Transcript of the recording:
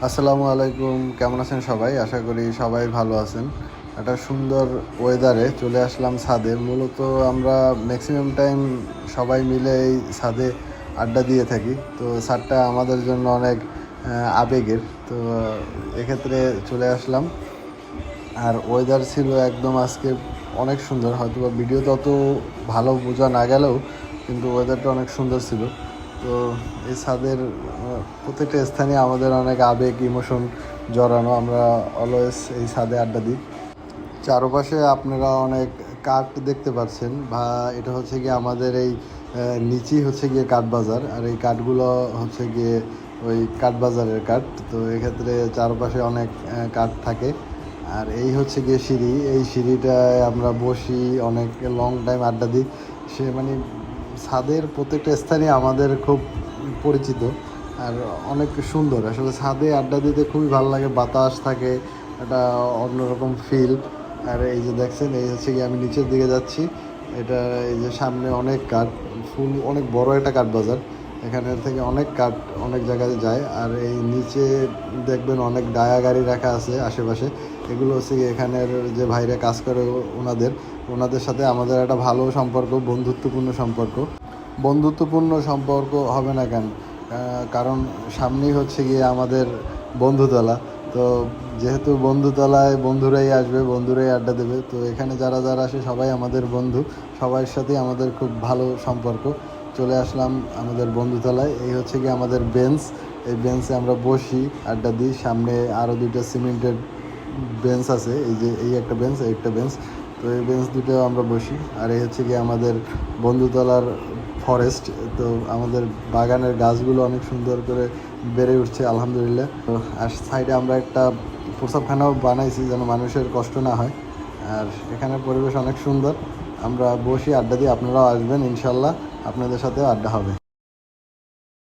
আসসালামু আলাইকুম, কেমন আছেন সবাই? আশা করি সবাই ভালো আছেন। একটা সুন্দর ওয়েদারে চলে আসলাম ছাদে। মূলত আমরা ম্যাক্সিমাম টাইম সবাই মিলে এই ছাদে আড্ডা দিয়ে থাকি। তো ছাদটা আমাদের জন্য অনেক আবেগের। তো এক্ষেত্রে চলে আসলাম। আর ওয়েদার ছিল একদম আজকে অনেক সুন্দর। হয়তো বা ভিডিওতে অত ভালো বোঝা না গেলেও কিন্তু ওয়েদারটা অনেক সুন্দর ছিল। তো এই ছাদের প্রত্যেকটা স্থানে আমাদের অনেক আবেগ ইমোশন জড়ানো। আমরা অলওয়েজ এই ছাদে আড্ডা দিই। চারপাশে আপনারা অনেক কাঠ দেখতে পাচ্ছেন, বা এটা হচ্ছে গিয়ে আমাদের এই নিচেই হচ্ছে গিয়ে কাঠ বাজার। আর এই কাঠগুলো হচ্ছে গিয়ে ওই কাঠ বাজারের কাঠ। তো এক্ষেত্রে চারপাশে অনেক কাঠ থাকে। আর এই হচ্ছে গিয়ে সিঁড়ি। এই সিঁড়িটায় আমরা বসি, অনেক লং টাইম আড্ডা দিই। সে মানে ছাদের প্রত্যেকটা স্থানই আমাদের খুব পরিচিত আর অনেক সুন্দর। আসলে ছাদে আড্ডা দিতে খুবই ভালো লাগে, বাতাস থাকে, একটা অন্যরকম ফিল। আর এই যে দেখছেন, এই হচ্ছে কি আমি নিচের দিকে যাচ্ছি। এটা এই যে সামনে অনেক কাঠ, ফুল অনেক বড় একটা কাঠ বাজার। এখানে থেকে অনেক কাঠ অনেক জায়গায় যায়। আর এই নিচে দেখবেন অনেক ডায়া গাড়ি রাখা আছে আশেপাশে। এগুলো হচ্ছে কি এখানের যে ভাইরা কাজ করে ওনাদের সাথে আমাদের একটা ভালো সম্পর্ক, বন্ধুত্বপূর্ণ সম্পর্ক হবে না কেন? কারণ সামনেই হচ্ছে গিয়ে আমাদের বন্ধুতলা। তো যেহেতু বন্ধুতলায় বন্ধুরাই আসবে, বন্ধুরাই আড্ডা দেবে। তো এখানে যারা যারা আসে সবাই আমাদের বন্ধু, সবার সাথেই আমাদের খুব ভালো সম্পর্ক। চলে আসলাম আমাদের বন্ধুতলায়। এই হচ্ছে গিয়ে আমাদের বেঞ্চ। এই বেঞ্চে আমরা বসি, আড্ডা দিই। সামনে আরও দুইটা সিমেন্টের বেঞ্চ আছে, এই যে এই একটা বেঞ্চ, এই একটা বেঞ্চ। তো এই বেঞ্চ দুটো আমরা বসি। আর এই হচ্ছে গিয়ে আমাদের বন্ধুতলার ফরেস্ট। তো আমাদের বাগানের গাছগুলো অনেক সুন্দর করে বেড়ে উঠছে আলহামদুলিল্লাহ। তো আর সাইডে আমরা একটা প্রসাবখানাও বানাইছি যেন মানুষের কষ্ট না হয়। আর এখানের পরিবেশ অনেক সুন্দর। আমরা বসি, আড্ডা দিই। আপনারাও আসবেন ইনশাল্লাহ, আপনাদের সাথেও আড্ডা হবে।